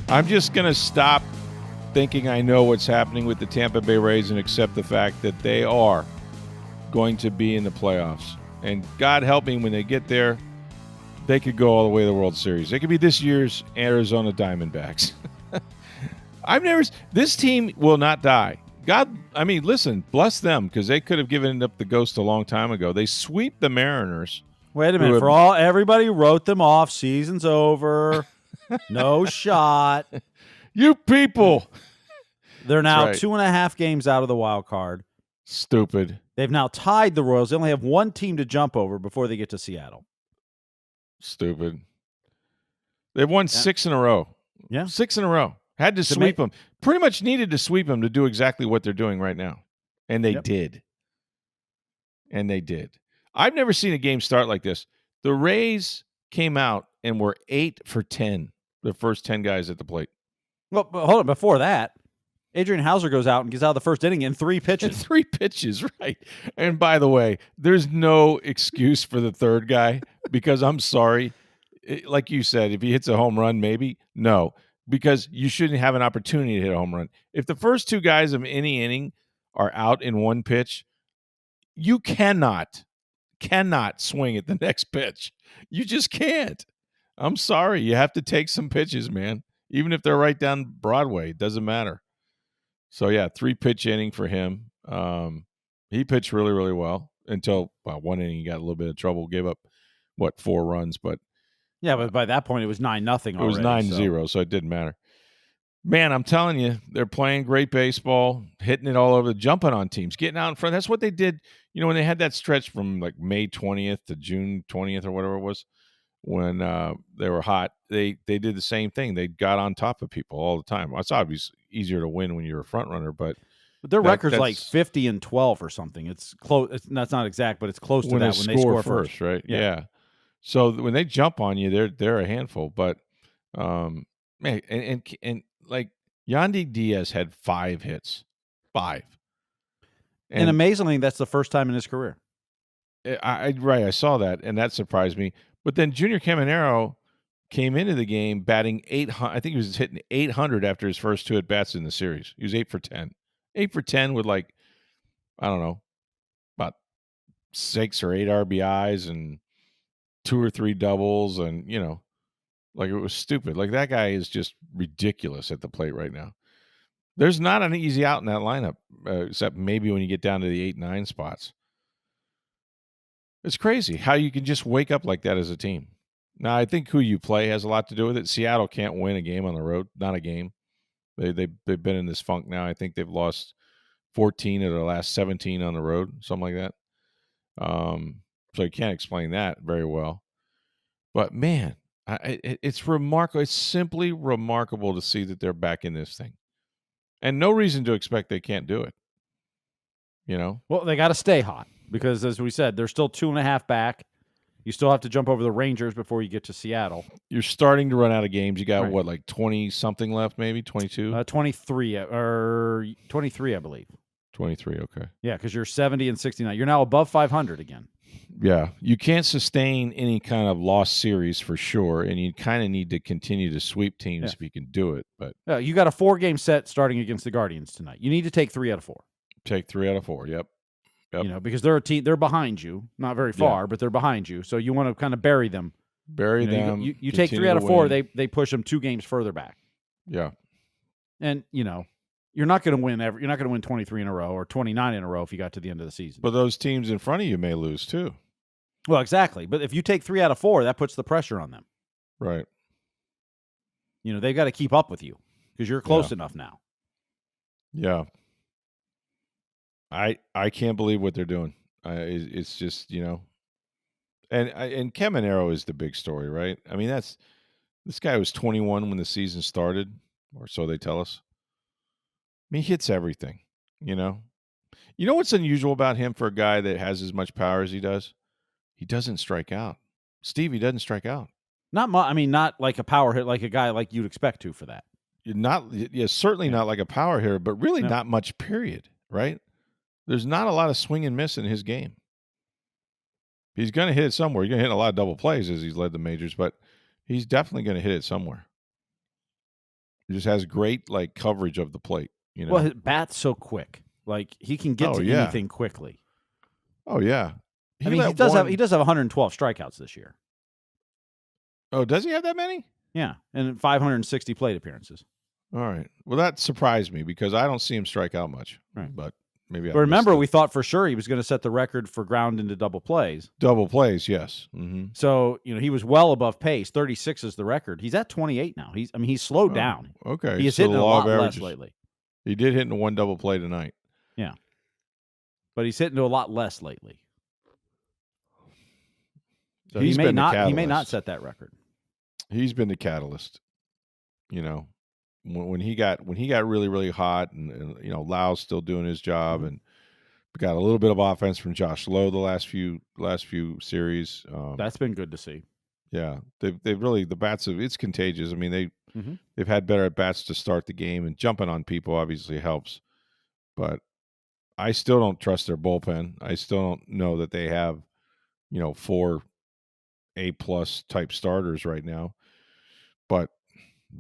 I'm just going to stop thinking I know what's happening with the Tampa Bay Rays and accept the fact that they are going to be in the playoffs. And God help me, when they get there, they could go all the way to the World Series. They could be this year's Arizona Diamondbacks. This team will not die. God, I mean, listen, bless them, because they could have given up the ghost a long time ago. They sweep the Mariners. Wait a minute. Everybody wrote them off. Season's over. No shot. You people. They're now 2.5 games out of the wild card. Stupid. They've now tied the Royals. They only have one team to jump over before they get to Seattle. Stupid. They've won 6 in a row. Yeah. 6 in a row. Had to sweep them. Pretty much needed to sweep them to do exactly what they're doing right now. And they did. And they did. I've never seen a game start like this. The Rays came out and were 8 for 10, the first 10 guys at the plate. Well, hold on. Before that, Adrian Hauser goes out and gets out of the first inning in 3 pitches. 3 pitches, right. And by the way, there's no excuse for the third guy, because I'm sorry. Like you said, if he hits a home run, maybe. No, because you shouldn't have an opportunity to hit a home run. If the first 2 guys of any inning are out in one pitch, you cannot swing at the next pitch. You just can't. I'm sorry. You have to take some pitches, man. Even if they're right down Broadway, it doesn't matter. So, 3-pitch inning for him. He pitched really, really well until one inning he got a little bit of trouble, gave up, 4 runs. But but by that point it was 9-0 already. It was 9-0, so it didn't matter. Man, I'm telling you, they're playing great baseball, hitting it all over, jumping on teams, getting out in front. That's what they did, when they had that stretch from like May 20th to June 20th or whatever it was, when they were hot. They did the same thing. They got on top of people all the time. Well, it's obviously easier to win when you're a front runner, but their record's like 50-12 or something. It's close. That's not exact, but it's close to that when they score first, right? Yeah. So when they jump on you, they're a handful. But man, and like Yandy Diaz had 5 hits, 5. And amazingly, that's the first time in his career. I saw that, and that surprised me. But then Junior Caminero came into the game batting 800. I think he was hitting 800 after his first 2 at-bats in the series. He was 8 for 10. 8 for 10 with I don't know, about 6 or 8 RBIs and 2 or 3 doubles, and, it was stupid. Like, that guy is just ridiculous at the plate right now. There's not an easy out in that lineup, except maybe when you get down to the 8-9 spots. It's crazy how you can just wake up like that as a team. Now, I think who you play has a lot to do with it. Seattle can't win a game on the road, not a game. They've been in this funk now. I think they've lost 14 of their last 17 on the road, something like that. So you can't explain that very well. But, man, it's remarkable. It's simply remarkable to see that they're back in this thing. And no reason to expect they can't do it. Well, they got to stay hot because, as we said, they're still 2.5 back. You still have to jump over the Rangers before you get to Seattle. You're starting to run out of games. You got, like 20-something left, maybe? 22? 23, or 23, I believe. 23, okay. Yeah, because you're 70 and 69. You're now above 500 again. Yeah, you can't sustain any kind of lost series for sure, and you kind of need to continue to sweep teams if you can do it. But you got a 4-game set starting against the Guardians tonight. You need to take 3 out of 4. Take 3 out of 4, yep. Because they're a team. They're behind you, not very far, but they're behind you. So you want to kind of bury them. Them. You take 3 out of 4. They push them 2 games further back. Yeah, and you're not going to win you're not going to win 23 in a row or 29 in a row if you got to the end of the season. But those teams in front of you may lose too. Well, exactly. But if you take 3 out of 4, that puts the pressure on them. Right. They've got to keep up with you because you're close enough now. Yeah. I can't believe what they're doing. It's just, and Caminero is the big story, right? I mean, this guy was 21 when the season started, or so they tell us. I mean, he hits everything, You know what's unusual about him for a guy that has as much power as he does? He doesn't strike out. Steve, he doesn't strike out. Not like a power hit, like a guy like you'd expect to for that. Certainly not like a power hitter, but really not much, period, right? There's not a lot of swing and miss in his game. He's going to hit it somewhere. He's going to hit a lot of double plays as he's led the majors, but he's definitely going to hit it somewhere. He just has great like coverage of the plate. Well, his bat's so quick. Like he can get Oh, to yeah. anything quickly. Oh yeah. I mean, he does have 112 strikeouts this year. Oh, does he have that many? Yeah, and 560 plate appearances. All right. Well, that surprised me because I don't see him strike out much. Right. But maybe. But remember, we thought for sure he was going to set the record for ground into double plays. Double plays, yes. Mm-hmm. So he was well above pace. 36 is the record. He's at 28 now. He's slowed down. Okay, He's hitting a lot less lately. He did hit in one double play tonight. Yeah, but he's hitting to a lot less lately. So he may not set that record. He's been the catalyst. When he got really, really hot, and Lau's still doing his job, and we got a little bit of offense from Josh Lowe the last few series. That's been good to see. Yeah, they've really, the bats it's contagious. I mean they've had better at bats to start the game, and jumping on people obviously helps. But I still don't trust their bullpen. I still don't know that they have 4 A+ type starters right now. But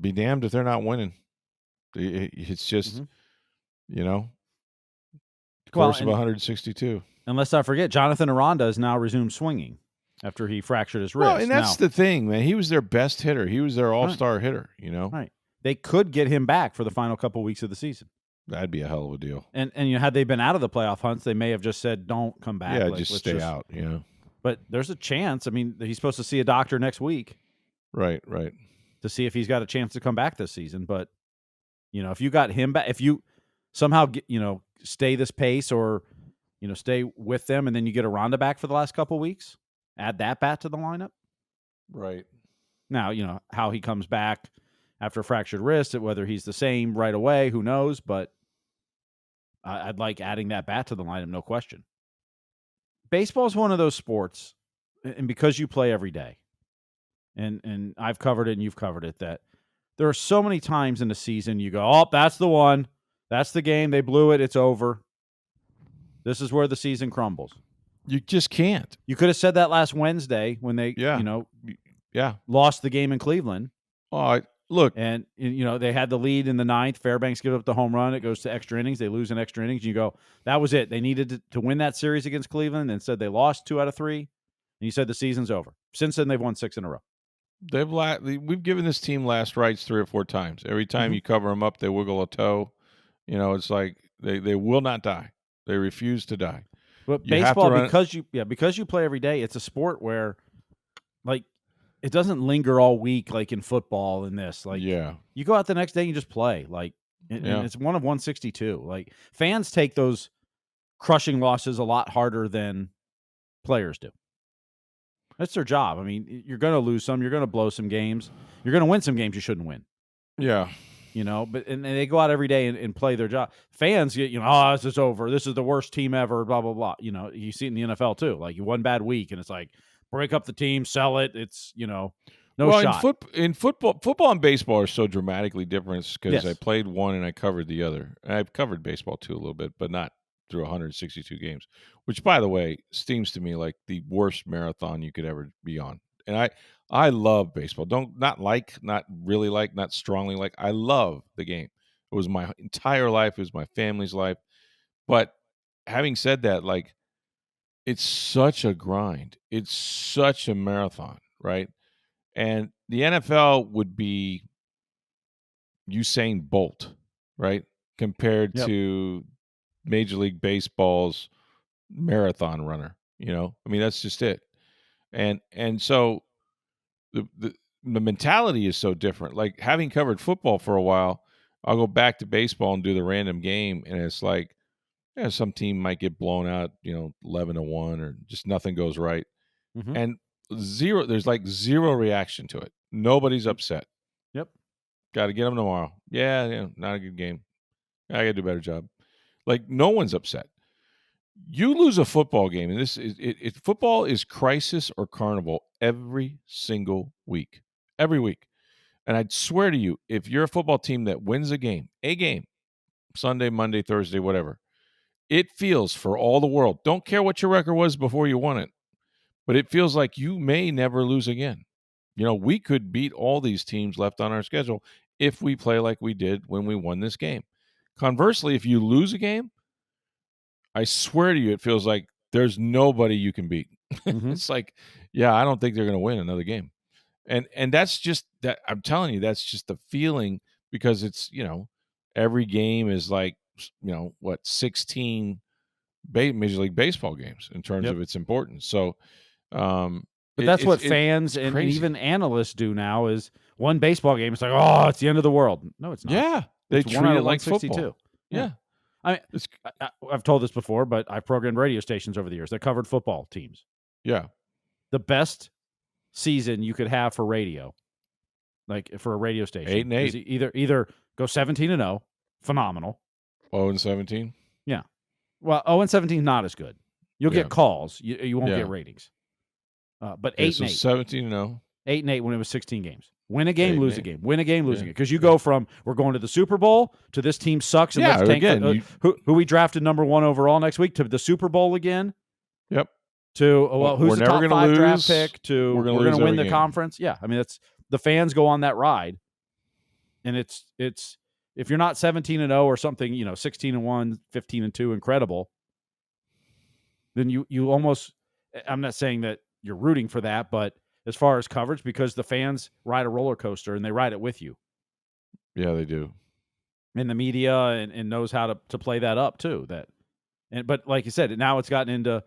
be damned if they're not winning. It's just, course of 162. And let's not forget, Jonathan Aranda has now resumed swinging after he fractured his wrist. Well, and that's the thing, man. He was their best hitter. He was their all-star hitter, Right. They could get him back for the final couple weeks of the season. That'd be a hell of a deal. And had they been out of the playoff hunts, they may have just said, don't come back. Yeah, just stay out, But there's a chance. I mean, he's supposed to see a doctor next week. Right. To see if he's got a chance to come back this season. But, if you got him back, if you somehow, stay this pace or, stay with them and then you get Aranda back for the last couple weeks, add that bat to the lineup. Right. Now, how he comes back after a fractured wrist, whether he's the same right away, who knows? But I'd like adding that bat to the lineup, no question. Baseball is one of those sports, and because you play every day, and I've covered it and you've covered it, that there are so many times in the season you go, oh, that's the one. That's the game. They blew it. It's over. This is where the season crumbles. You just can't. You could have said that last Wednesday when they, lost the game in Cleveland. Look. And, they had the lead in the ninth. Fairbanks gives up the home run. It goes to extra innings. They lose in extra innings. You go, that was it. They needed to win that series against Cleveland. Instead, they lost 2 out of 3. And you said the season's over. Since then, they've won 6 in a row. We've given this team last rights 3 or 4 times. Every time you cover them up, they wiggle a toe. It's like they will not die. They refuse to die. But baseball, because you play every day, it's a sport where, like, it doesn't linger all week like in football and this. Like, you go out the next day and you just play. Like, and it's one of 162. Like, fans take those crushing losses a lot harder than players do. That's their job. I mean, you're going to lose some. You're going to blow some games. You're going to win some games you shouldn't win. Yeah. But and they go out every day and play their job. Fans get, this is over. This is the worst team ever, blah, blah, blah. You see it in the NFL too. Like, one bad week and it's like, break up the team, sell it. It's, no shot. In football and baseball are so dramatically different because I played one and I covered the other. I've covered baseball too a little bit, but not through 162 games, which, by the way, seems to me like the worst marathon you could ever be on. And I love baseball. Not strongly like. I love the game. It was my entire life. It was my family's life. But having said that, like, it's such a grind. It's such a marathon, right? And the NFL would be Usain Bolt, right? Compared to Major League Baseball's marathon runner, I mean, that's just it. And so the mentality is so different. Like, having covered football for a while, I'll go back to baseball and do the random game, and it's like, some team might get blown out, 11-1, or just nothing goes right. Mm-hmm. And there's like zero reaction to it. Nobody's upset. Yep. Got to get them tomorrow. Yeah, not a good game. I got to do a better job. Like, no one's upset. You lose a football game, and football is crisis or carnival every single week. Every week. And I'd swear to you, if you're a football team that wins a game, Sunday, Monday, Thursday, whatever, it feels for all the world. Don't care what your record was before you won it, but it feels like you may never lose again. We could beat all these teams left on our schedule, if we play like we did when we won this game. Conversely, if you lose a game, I swear to you, it feels like there's nobody you can beat. Mm-hmm. It's like, yeah, I don't think they're going to win another game. And that's just that. I'm telling you, that's just the feeling, because it's, every game is like, 16 Major League Baseball games in terms Yep. of its importance. So, But that's what it's fans and crazy. even analysts do now is one baseball game. It's like, oh, it's the end of the world. No, it's not. Yeah, they It's 1 treat out it of like 162. football. Yeah, I mean, it's I've told this before, but I've programmed radio stations over the years that covered football teams. yeah. The best season you could have for radio, like for a radio station, 8-8. is either go 17-0, phenomenal. 0-17. Yeah. Well, 0-17 not as good. You'll Yeah. get calls. You won't Yeah. get ratings. But Yeah, 8-8. so 17-0. 8-8 when it was 16 games. Win a game, 8 and lose a 8. game. Win a game, lose a Yeah. game. Because you go from we're going to the Super Bowl to this team sucks and Yeah, let's tank again, who we drafted number 1 overall next week, to the Super Bowl again, Yep. to who's We're the never top gonna 5 draft lose. pick, to We're gonna we're going lose to win every the game. conference. Yeah, I mean that's the fans go on that ride, and it's if you're not 17-0 or something, 16-1, 15-2, incredible, then you almost, I'm not saying that you're rooting for that, but as far as coverage, because the fans ride a roller coaster and they ride it with you. Yeah, they do. And the media and knows how to play that up too. But like you said, now it's gotten into,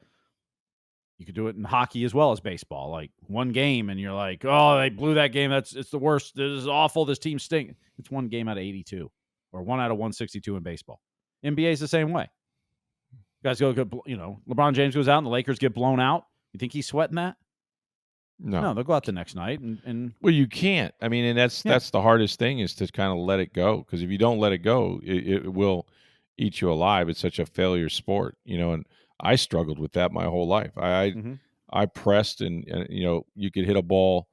you could do it in hockey as well as baseball. Like one game and you're like, oh, they blew that game. It's the worst. This is awful. This team stinks. It's one game out of 82 or 1 out of 162 in baseball. NBA is the same way. Guys go, LeBron James goes out and the Lakers get blown out. You think he's sweating that? No, they'll go out the next night and Well, you can't. I mean, and that's the hardest thing, is to kind of let it go, because if you don't let it go, it will eat you alive. It's such a failure sport, and I struggled with that my whole life. I pressed, and you could hit a ball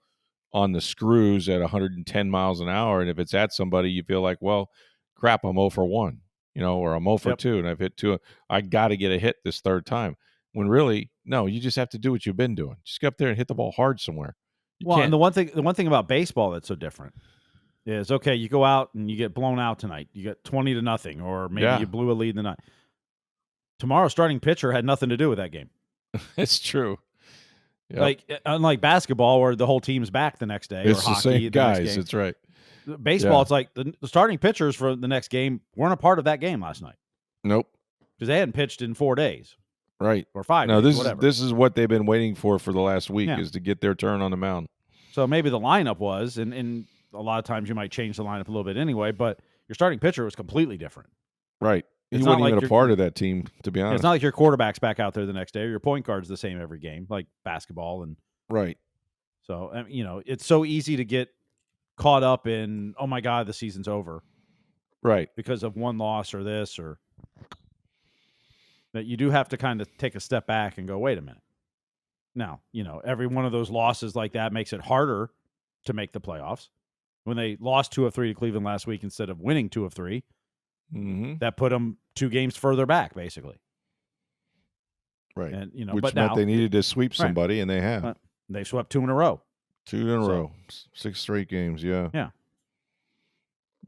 on the screws at 110 miles an hour, and if it's at somebody, you feel like, well, crap, I'm 0 for 1, or I'm 0 for 2, and I've hit 2. I got to get a hit this third time. When really, no, you just have to do what you've been doing. Just go up there and hit the ball hard somewhere. And the one thing about baseball that's so different is, okay, you go out and you get blown out tonight. You get 20-0, or maybe you blew a lead in the night. Tomorrow's starting pitcher had nothing to do with that game. It's true. Yep. Like, unlike basketball where the whole team's back the next day, it's or the hockey same guys. That's right. Baseball, it's like the starting pitchers for the next game weren't a part of that game last night. Nope. Because they hadn't pitched in 4 days. Right. Or 5 days, this whatever. This is what they've been waiting for the last week, is to get their turn on the mound. So maybe the lineup was, and a lot of times you might change the lineup a little bit anyway, but your starting pitcher was completely different. Right. He It's wasn't not even like a part of that team, to be honest. It's not like your quarterback's back out there the next day, or your point guard's the same every game, like basketball. And right. So, it's so easy to get caught up in, oh my God, the season's over. Right. Because of one loss or this, or that you do have to kind of take a step back and go, wait a minute. Now, every one of those losses like that makes it harder to make the playoffs. When they lost 2 of 3 to Cleveland last week instead of winning 2 of 3, that put them 2 games further back, basically. Right. And which but meant now they needed to sweep somebody, and they have. They swept 2 in a row. 2 in a row, 6 straight games. Yeah. Yeah.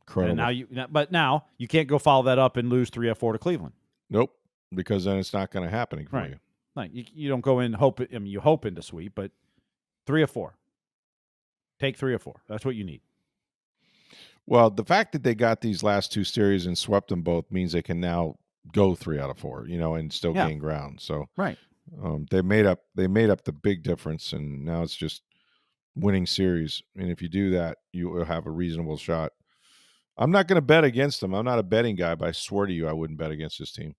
Incredible. And now you can't go follow that up and lose 3 of 4 to Cleveland. Nope. Because then it's not going to happen for you. Like you don't go in you hoping to sweep, but 3 of 4. Take 3 of 4. That's what you need. Well, the fact that they got these last 2 series and swept them both means they can now go 3 out of 4, and still gain ground. So they made up the big difference, and now it's just winning series. And if you do that, you will have a reasonable shot. I'm not going to bet against them. I'm not a betting guy, but I swear to you, I wouldn't bet against this team.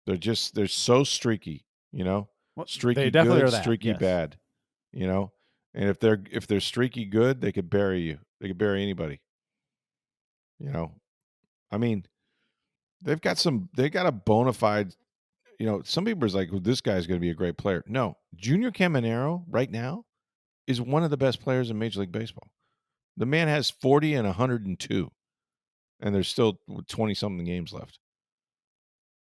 They're so streaky, streaky they definitely good, are that, streaky bad, and if they're streaky good, they could bury you. They could bury anybody. I mean, they got a bona fide, some people are like, well, this guy's going to be a great player. No, Junior Caminero right now is one of the best players in Major League Baseball. The man has 40 and 102, and there's still 20-something games left.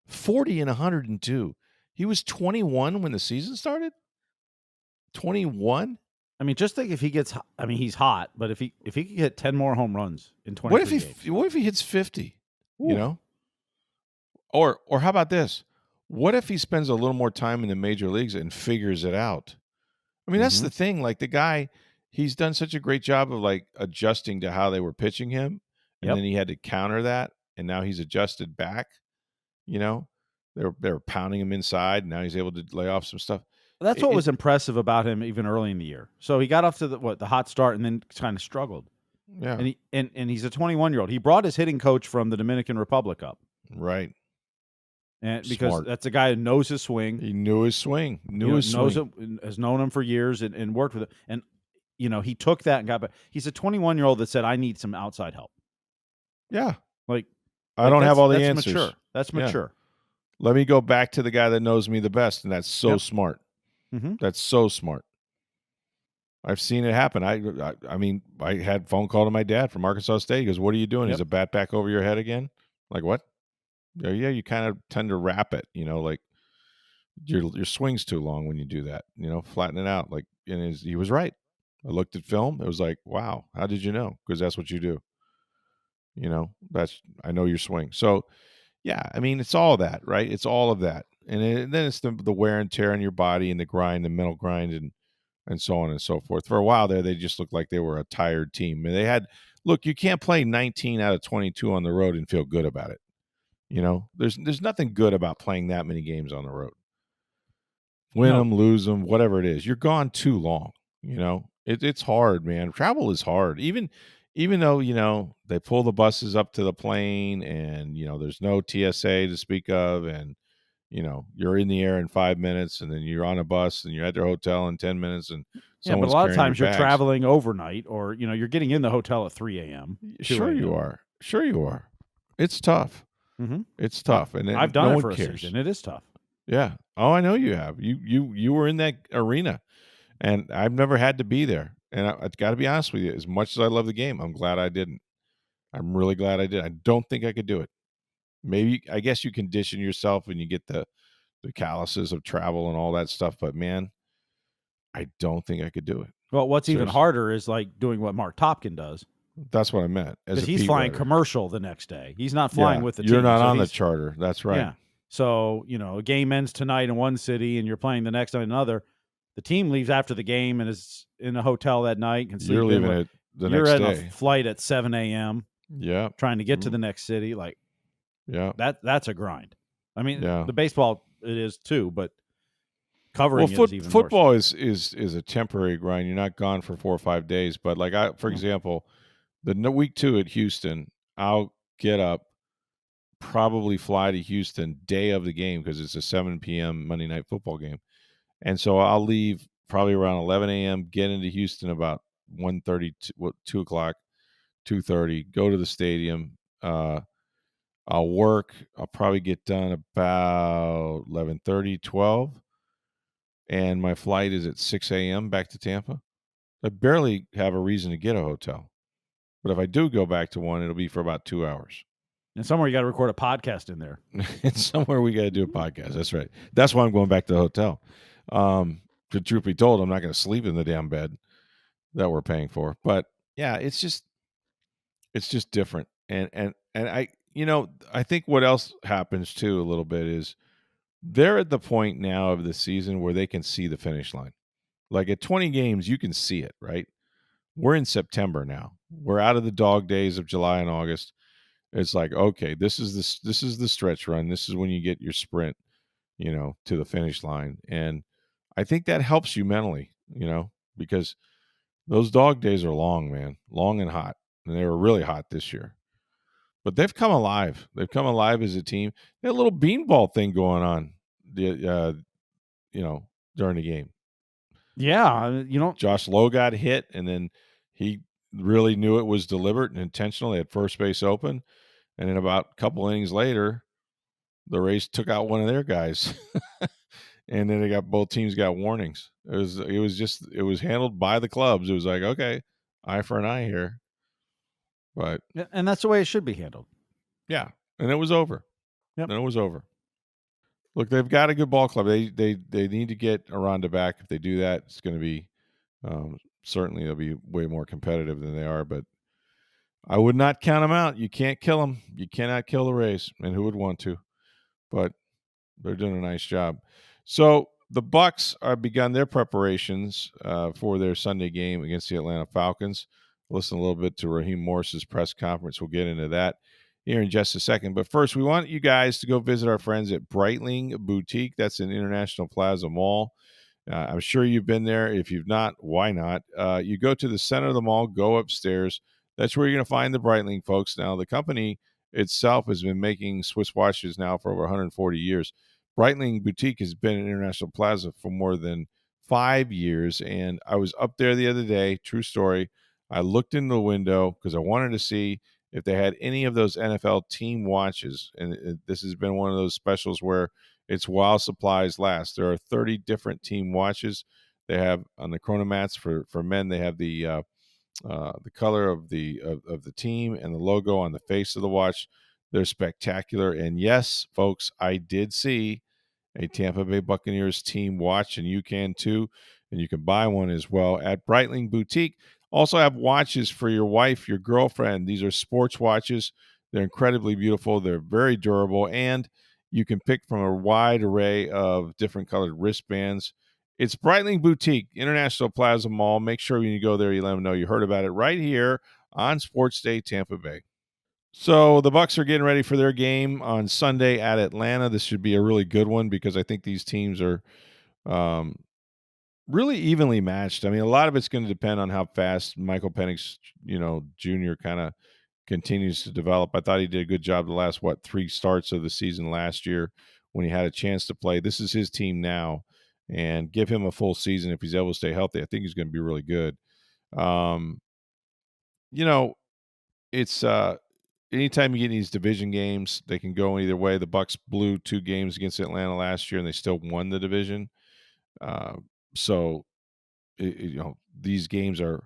40 and 102. He was 21 when the season started? 21? I mean, just think if he gets. I mean, he's hot, but if he could get 10 more home runs in What if 23 games, what if he hits 50? You ooh, know, or how about this? What if he spends a little more time in the major leagues and figures it out? I mean, that's mhm, the thing. Like the guy, he's done such a great job of like adjusting to how they were pitching him, and yep. then he had to counter that, and now he's adjusted back. You know, they were pounding him inside. Now he's able to lay off some stuff. That's It, what it was impressive about him even early in the year. So he got off to the hot start and then kind of struggled. yeah, And he's a 21-year-old. He brought his hitting coach from the Dominican Republic up, right. and because Smart. that's a guy who knows his swing, He knew his swing. Knew his knows swing. it, has known him for years, and worked with it. And he took that and got back. He's a 21-year-old that said, "I need some outside help." Yeah. Like, I don't have all the that's answers. mature. That's Yeah. mature. Let me go back to the guy that knows me the best, and that's so Yep. smart. Hmm. That's so smart. I've seen it happen. I mean, I had a phone call to my dad from Arkansas State. He goes, "What are you doing? Is Yep. a bat back over your head again?" Like what? Yeah, you kind of tend to wrap it. Like your swing's too long when you do that. Flatten it out. Like, and he was right. I looked at film. It was like, wow, how did you know? Because that's what you do. I know your swing. So yeah, I mean, it's all that, right? It's all of that, and then it's the wear and tear on your body and the grind, the mental grind, and so on and so forth. For a while there, they just looked like they were a tired team. And they had, look, you can't play 19 out of 22 on the road and feel good about it. There's nothing good about playing that many games on the road. Win No. them, lose them, whatever it is. You're gone too long. It's hard, man. Travel is hard. Even though they pull the buses up to the plane, and there's no TSA to speak of, and you're in the air in 5 minutes, and then you're on a bus, and you're at their hotel in 10 minutes, and Yeah, but a someone's lot of carrying your times you're bags. traveling overnight, or you're getting in the hotel at 3 a.m., 2 Sure you a.m. are. Sure you are. It's tough. Mm-hmm. It's tough, and I've then done no it one for a cares. season. It is tough. Yeah. Oh, I know you have. You were in that arena, and I've never had to be there. And I've got to be honest with you. As much as I love the game, I'm glad I didn't. I'm really glad I did. I don't think I could do it. Maybe I guess you condition yourself and you get the calluses of travel and all that stuff. But man, I don't think I could do it. Well, what's even Seriously. harder is like doing what Mark Topkin does, That's what I meant. As because a he's beat flying writer. commercial the next day. He's not flying with the you're team. not So on the he's charter. That's right. yeah. So a game ends tonight in one city, and you're playing the next night in another. The team leaves after the game and is in a hotel that night. Can sleep You're leaving in. it the You're next in a day. flight at 7 a.m. Yeah. trying to get to the next city. Like Yeah. that's a grind. I mean, Yeah. the baseball it is too, but Well, covering it is even worse. football is a temporary grind. You're not gone for 4 or 5 days. But like for example, week 2 at Houston, I'll get up, probably fly to Houston day of the game because it's a 7 p.m. Monday Night Football game. And so I'll leave probably around 11 a.m., get into Houston about 1:30, 2 o'clock, 2:30, go to the stadium. I'll work. I'll probably get done about 11:30, 12, and my flight is at 6 a.m. back to Tampa. I barely have a reason to get a hotel. But if I do go back to one, it'll be for about 2 hours. And somewhere you got to record a podcast in there. It's somewhere we got to do a podcast. That's right. That's why I'm going back to the hotel. To truth be told, I'm not going to sleep in the damn bed that we're paying for. But yeah, it's just different. And I think what else happens too a little bit is they're at the point now of the season where they can see the finish line. Like at 20 games, you can see it, right? We're in September now. We're out of the dog days of July and August. It's like, okay, this is the stretch run. This is when you get your sprint, to the finish line. And I think that helps you mentally, because those dog days are long, man, long and hot. And they were really hot this year. But they've come alive. They've come alive as a team. They had a little beanball thing going on, during the game. Yeah, Josh Lowe got hit, and then he really knew it was deliberate and intentional. They had first base open, and then about a couple innings later, the Rays took out one of their guys, and then both teams got warnings. It was handled by the clubs. It was like, okay, eye for an eye here, but and that's the way it should be handled. yeah, and it was over. Yep. And it was over. Look, they've got a good ball club. They need to get Aranda back. If they do that, it's going to be Certainly, they'll be way more competitive than they are, but I would not count them out. You can't kill them. You cannot kill the Rays, and who would want to? But they're doing a nice job. So the Bucks are begun their preparations for their Sunday game against the Atlanta Falcons. Listen a little bit to Raheem Morris's press conference. We'll get into that here in just a second. But first, we want you guys to go visit our friends at Breitling Boutique. That's in International Plaza Mall. I'm sure you've been there. If you've not, why not? You go to the center of the mall, go upstairs. That's where you're going to find the Breitling folks. Now, the company itself has been making Swiss watches now for over 140 years. Breitling Boutique has been in International Plaza for more than 5 years. And I was up there the other day, true story. I looked in the window because I wanted to see if they had any of those NFL team watches. And this has been one of those specials where it's while supplies last. There are 30 different team watches. They have on the chronomats for men. They have the color of the team and the logo on the face of the watch. They're spectacular. And yes, folks, I did see a Tampa Bay Buccaneers team watch, and you can too. And you can buy one as well at Breitling Boutique. Also have watches for your wife, your girlfriend. These are sports watches. They're incredibly beautiful. They're very durable, and you can pick from a wide array of different colored wristbands. It's Breitling Boutique, International Plaza Mall. Make sure when you go there, you let them know you heard about it right here on Sports Day Tampa Bay. So the Bucks are getting ready for their game on Sunday at Atlanta. This should be a really good one because I think these teams are um, really evenly matched. I mean, a lot of it's going to depend on how fast Michael Penix, Junior kind of continues to develop. I thought he did a good job the last 3 starts of the season last year when he had a chance to play. This is his team now, and give him a full season if he's able to stay healthy. I think he's going to be really good. Um, you know, it's anytime you get these division games, they can go either way. The Bucks blew 2 games against Atlanta last year, and they still won the division. Uh, so these games are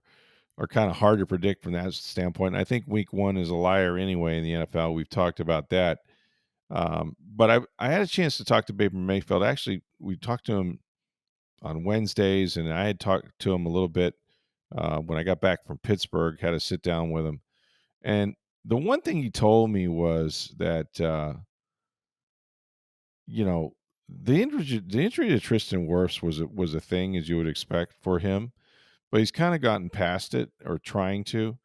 kind of hard to predict from that standpoint. And I think Week 1 is a liar anyway in the NFL. We've talked about that. But I had a chance to talk to Baker Mayfield. Actually, we talked to him on Wednesdays, and I had talked to him a little bit when I got back from Pittsburgh. Had to sit down with him, and the one thing he told me was that you know the injury to Tristan Wirfs was a thing as you would expect for him, but he's kind of gotten past it or trying to.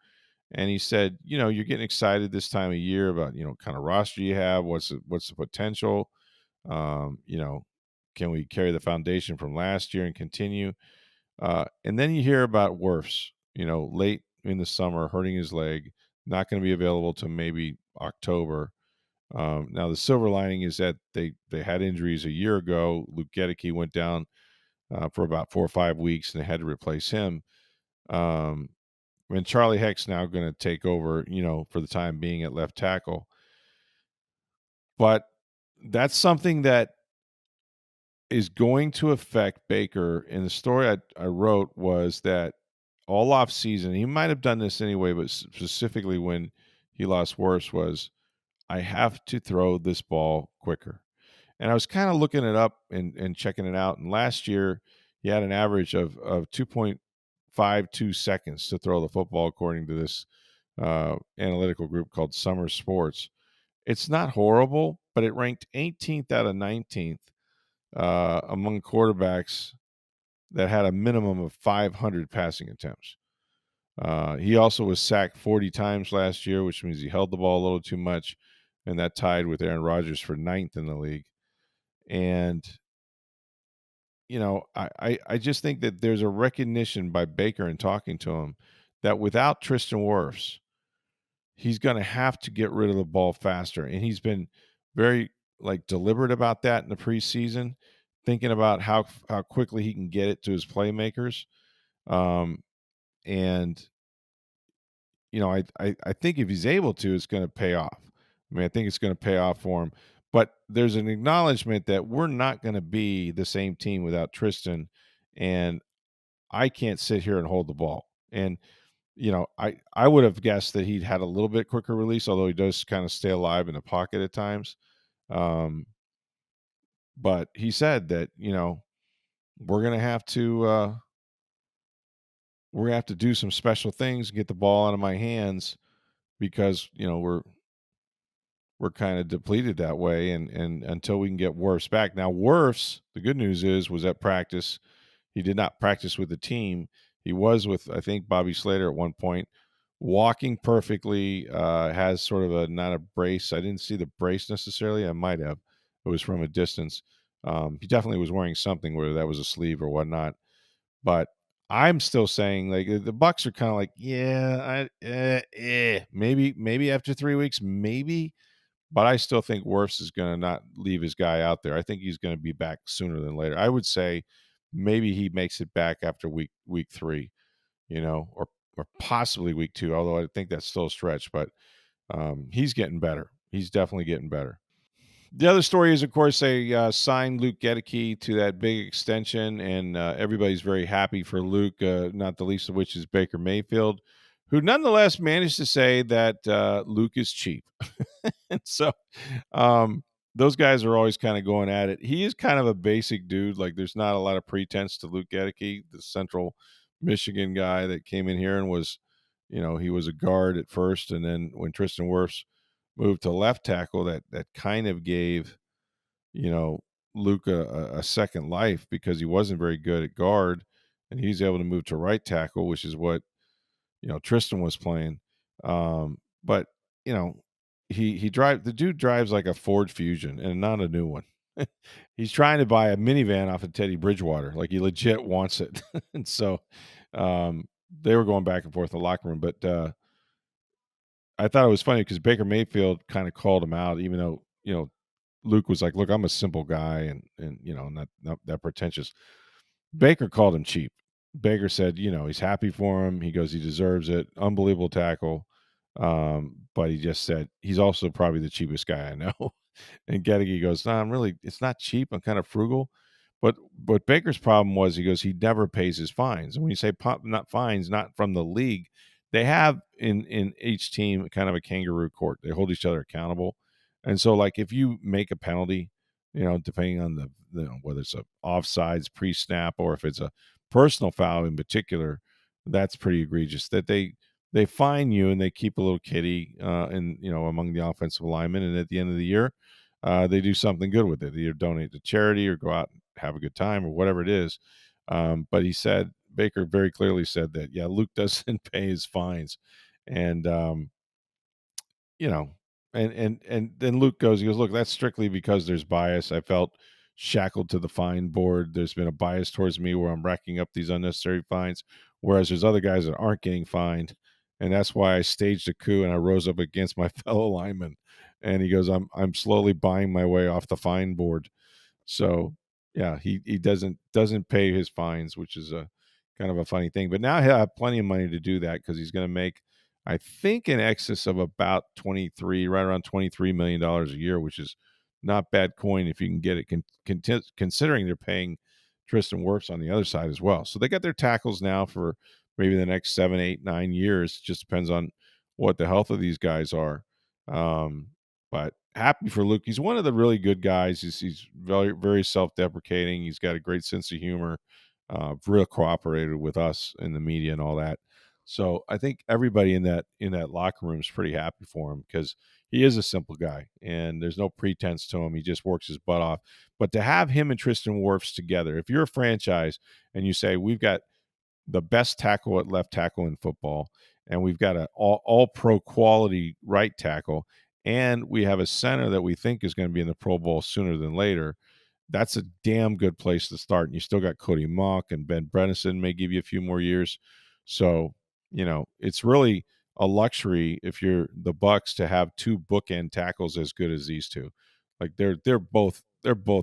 And he said, you're getting excited this time of year about kind of roster you have. What's the potential? Um, you know, can we carry the foundation from last year and continue? And then you hear about Wirfs, late in the summer, hurting his leg, not going to be available to maybe October. Now the silver lining is that they had injuries a year ago. Luke Gedeke went down for about 4 or 5 weeks, and they had to replace him. Um, and Charlie Heck's now going to take over, for the time being at left tackle. But that's something that is going to affect Baker. And the story I wrote was that all off season, he might have done this anyway, but specifically when he lost worse was, I have to throw this ball quicker. And I was kind of looking it up and checking it out. And last year, he had an average of 2.52 seconds to throw the football, according to this analytical group called Summer Sports. It's not horrible, but it ranked 18th out of 19th among quarterbacks that had a minimum of 500 passing attempts. He also was sacked 40 times last year, which means he held the ball a little too much, and that tied with Aaron Rodgers for 9th in the league. And I just think that there's a recognition by Baker in talking to him that without Tristan Wirfs, he's going to have to get rid of the ball faster. And he's been very deliberate about that in the preseason, thinking about how quickly he can get it to his playmakers. And I think if he's able to, it's going to pay off. I mean, I think it's going to pay off for him. But there's an acknowledgement that we're not going to be the same team without Tristan, and I can't sit here and hold the ball. And I would have guessed that he'd had a little bit quicker release, although he does kind of stay alive in the pocket at times. But he said that we're going to have to we're gonna have to do some special things, get the ball out of my hands because we're kind of depleted that way, and until we can get Wirfs back. Now, Wirfs, the good news is, was at practice. He did not practice with the team. He was with, I think, Bobby Slater at one point, walking perfectly. Has sort of a not a brace. I didn't see the brace necessarily. I might have. It was from a distance. He definitely was wearing something, whether that was a sleeve or whatnot. But I'm still saying, like, the Bucks are kind of like, yeah, maybe after 3 weeks, maybe. But I still think Wirfs is going to not leave his guy out there. I think he's going to be back sooner than later. I would say maybe he makes it back after week 3, or possibly week 2. Although I think that's still a stretch. But he's getting better. He's definitely getting better. The other story is, of course, they signed Luke Gedeke to that big extension, and everybody's very happy for Luke. Not the least of which is Baker Mayfield, who nonetheless managed to say that Luke is cheap. And so um, those guys are always kind of going at it. He is kind of a basic dude. Like, there's not a lot of pretense to Luke Gedeke, the Central Michigan guy that came in here and was, he was a guard at first, and then when Tristan Wirfs moved to left tackle, that kind of gave, you know Luke a second life because he wasn't very good at guard, and he's able to move to right tackle, which is what Tristan was playing. But the dude drives like a Ford Fusion and not a new one. He's trying to buy a minivan off of Teddy Bridgewater, like he legit wants it. And so they were going back and forth in the locker room, but I thought it was funny because Baker Mayfield kind of called him out, even though Luke was like, "Look, I'm a simple guy, and not that pretentious." Baker called him cheap. Baker said, he's happy for him. He goes, he deserves it. Unbelievable tackle. But he just said he's also probably the cheapest guy I know. And Gedeke goes, "No, it's not cheap. I'm kind of frugal." But Baker's problem was, he goes, he never pays his fines. And when you say not fines, not from the league, they have in each team kind of a kangaroo court. They hold each other accountable. And so, like, if you make a penalty, depending on whether it's a offsides pre-snap or if it's a personal foul in particular, that's pretty egregious. That they fine you and they keep a little kitty, among the offensive linemen, and at the end of the year, they do something good with it. They either donate to charity or go out and have a good time or whatever it is. But Baker very clearly said that, yeah, Luke doesn't pay his fines, and you know, and then Luke goes, he goes, "Look, that's strictly because there's bias. I felt shackled to the fine board. There's been a bias towards me where I'm racking up these unnecessary fines, whereas there's other guys that aren't getting fined, and that's why I staged a coup and I rose up against my fellow linemen." And he goes, "I'm slowly buying my way off the fine board." So yeah, he doesn't pay his fines, which is a kind of a funny thing. But now he'll have plenty of money to do that because he's going to make, I think, in excess of about right around $23 million a year, which is not bad coin if you can get it. Considering they're paying Tristan Wirfs on the other side as well, so they got their tackles now for maybe the next 7, 8, 9 years. Just depends on what the health of these guys are. But happy for Luke. He's one of the really good guys. He's very, very self-deprecating. He's got a great sense of humor. Real cooperated with us in the media and all that. So I think everybody in that locker room is pretty happy for him because he is a simple guy and there's no pretense to him. He just works his butt off. But to have him and Tristan Wirfs together, if you're a franchise and you say we've got the best tackle at left tackle in football, and we've got an all pro quality right tackle, and we have a center that we think is going to be in the Pro Bowl sooner than later, that's a damn good place to start. And you still got Cody Mock, and Ben Bredesen may give you a few more years. So, it's really a luxury if you're the Bucs to have two bookend tackles as good as these two. Like, they're both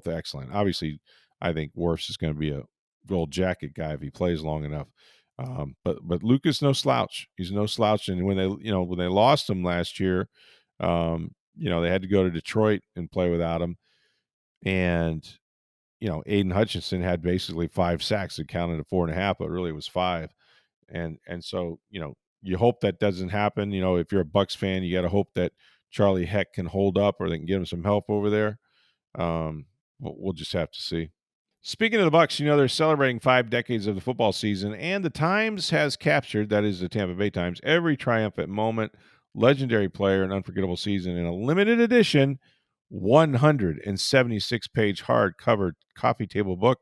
excellent. Obviously, I think Wirfs is going to be a gold jacket guy if he plays long enough. But Luke is no slouch. He's no slouch. And when they lost him last year, they had to go to Detroit and play without him. And Aiden Hutchinson had basically 5 sacks. It counted to 4.5, but really it was 5. And so you hope that doesn't happen. If you're a Bucs fan, you got to hope that Charlie Heck can hold up, or they can get him some help over there. We'll just have to see. Speaking of the Bucs, they're celebrating 5 decades of the football season, and the Times has captured, that is the Tampa Bay Times, every triumphant moment, legendary player, and unforgettable season in a limited edition 176-page hardcover coffee table book.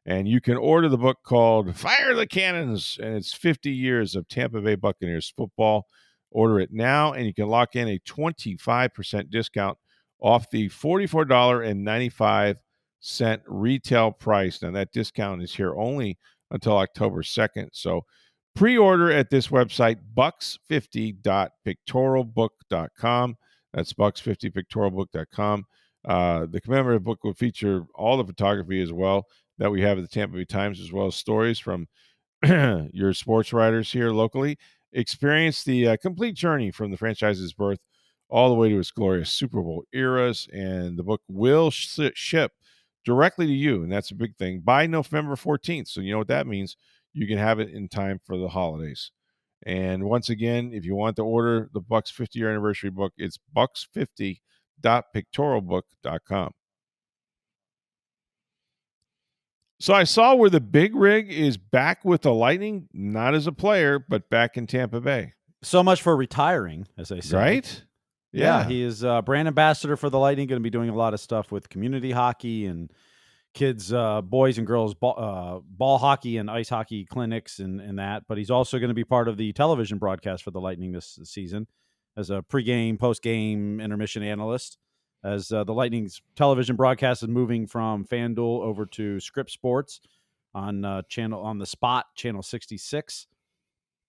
And you can order the book called Fire the Cannons, and it's 50 years of Tampa Bay Buccaneers football. Order it now, and you can lock in a 25% discount off the $44.95 retail price. Now, that discount is here only until October 2nd. So pre-order at this website, bucks50.pictorialbook.com. That's bucks50pictorialbook.com. The commemorative book will feature all the photography as well that we have at the Tampa Bay Times, as well as stories from your sports writers here locally. Experience the complete journey from the franchise's birth all the way to its glorious Super Bowl eras, and the book will ship directly to you, and that's a big thing, by November 14th. So you know what that means. You can have it in time for the holidays. And once again, if you want to order the Bucks 50-year anniversary book, it's bucks50.pictorialbook.com. So I saw where the big rig is back with the Lightning, not as a player, but back in Tampa Bay. So much for retiring, as they say. Right? Yeah, he is brand ambassador for the Lightning, going to be doing a lot of stuff with community hockey and kids, boys and girls ball hockey and ice hockey clinics and that. But he's also going to be part of the television broadcast for the Lightning this season as a pregame, postgame, intermission analyst. As the Lightning's television broadcast is moving from FanDuel over to Script Sports on the Spot channel 66.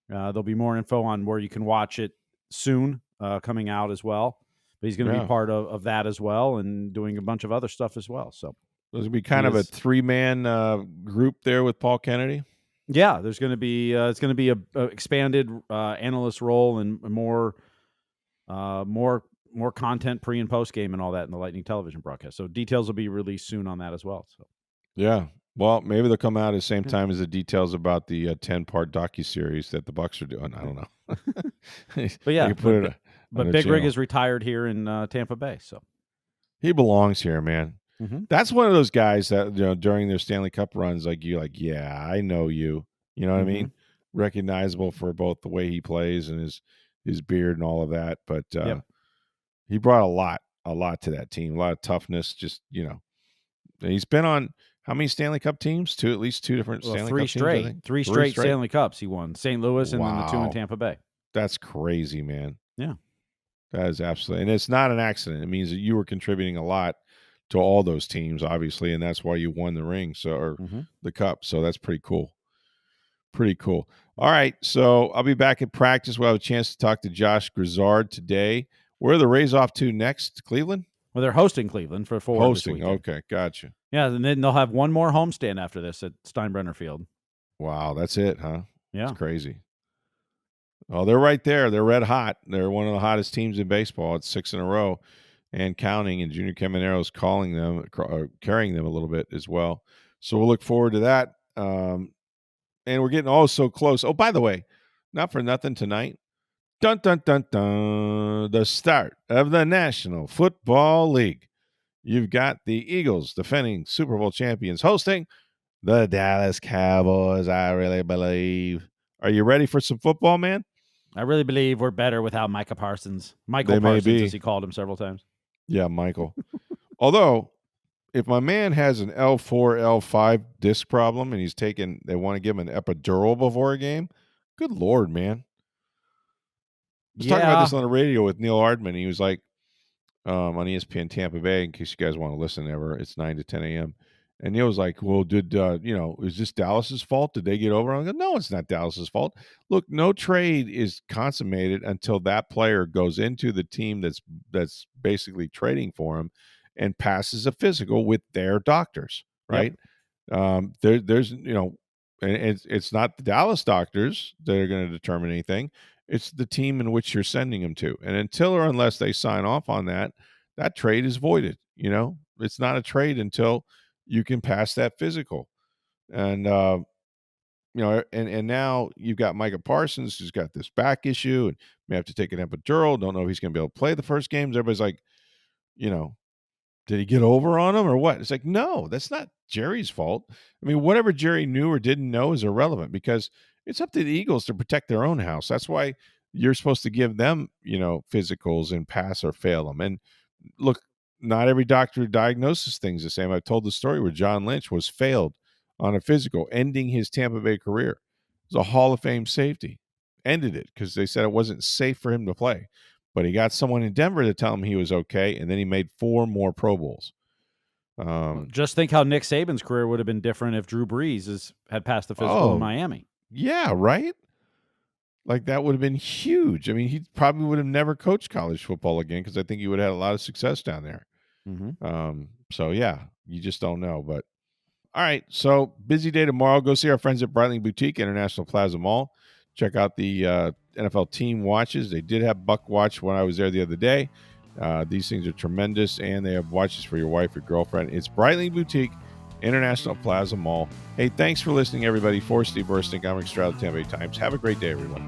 There'll be more info on where you can watch it soon, coming out as well. But he's going to be part of that as well, and doing a bunch of other stuff as well. So there's going to be kind of a 3-man group there with Paul Kennedy. Yeah, there's going to be it's going to be a expanded analyst role and more content pre and post game and all that in the Lightning television broadcast. So details will be released soon on that as well. So yeah, well, maybe they'll come out at the same time as the details about the 10-part docuseries that the Bucs are doing. I don't know. But yeah, but Big Rig is retired here in Tampa Bay, so he belongs here, man. Mm-hmm. That's one of those guys that during their Stanley Cup runs, yeah, I know you. You know what I mean? Recognizable for both the way he plays and his beard and all of that. But he brought a lot to that team. A lot of toughness. Just he's been on how many Stanley Cup teams? At least two different Stanley Cup teams. Three straight Stanley Cups he won. St. Louis and then the 2 in Tampa Bay. That's crazy, man. Yeah. That is absolutely, and it's not an accident. It means that you were contributing a lot to all those teams, obviously, and that's why you won the ring, or the cup. So that's pretty cool. Pretty cool. All right, so I'll be back at practice. We'll have a chance to talk to Josh Grizzard today. Where are the Rays off to next? Cleveland? Well, they're hosting Cleveland for 4. Hosting, okay, gotcha. Yeah, and then they'll have one more homestand after this at Steinbrenner Field. Wow, that's it, huh? Yeah. It's crazy. Oh, they're right there. They're red hot. They're one of the hottest teams in baseball. It's 6 in a row and counting, and Junior Caminero is carrying them a little bit as well. So we'll look forward to that. And we're getting so close. Oh, by the way, not for nothing tonight. Dun, dun, dun, dun. The start of the National Football League. You've got the Eagles, defending Super Bowl champions, hosting the Dallas Cowboys, I really believe. Are you ready for some football, man? I really believe we're better without Micah Parsons. Michael Parsons, as he called him several times. Yeah, Michael. Although, if my man has an L4, L5 disc problem and they want to give him an epidural before a game, good Lord, man. I was talking about this on the radio with Neil Ardman. He was like, on ESPN Tampa Bay, in case you guys want to listen ever, it's 9 to 10 a.m. And Neil was like, well, is this Dallas's fault? Did they get over? I go, no, it's not Dallas's fault. Look, no trade is consummated until that player goes into the team that's basically trading for him and passes a physical with their doctors, right? Yep. There's and it's not the Dallas doctors that are going to determine anything. It's the team in which you're sending them to. And until or unless they sign off on that trade is voided. It's not a trade until you can pass that physical. And, and now you've got Micah Parsons, who's got this back issue and may have to take an epidural. Don't know if he's going to be able to play the first games. Everybody's like, Did he get over on him or what? It's like, no, that's not Jerry's fault. I mean, whatever Jerry knew or didn't know is irrelevant because it's up to the Eagles to protect their own house. That's why you're supposed to give them, physicals and pass or fail them. And look, not every doctor diagnoses things the same. I've told the story where John Lynch was failed on a physical, ending his Tampa Bay career. It was a Hall of Fame safety. Ended it because they said it wasn't safe for him to play. But he got someone in Denver to tell him he was okay, and then he made 4 more Pro Bowls. Just think how Nick Saban's career would have been different if Drew Brees had passed the physical in Miami. Yeah, right? Like, that would have been huge. I mean, he probably would have never coached college football again because I think he would have had a lot of success down there. So, yeah, you just don't know. But, all right, so busy day tomorrow. Go see our friends at Breitling Boutique, International Plaza Mall. Check out the NFL team watches. They did have Buck Watch when I was there the other day. These things are tremendous, and they have watches for your wife or girlfriend. It's Breitling Boutique, International Plaza Mall. Hey, thanks for listening, everybody. For Steve Versnick, I'm Stroud of the Tampa Bay Times. Have a great day, everybody.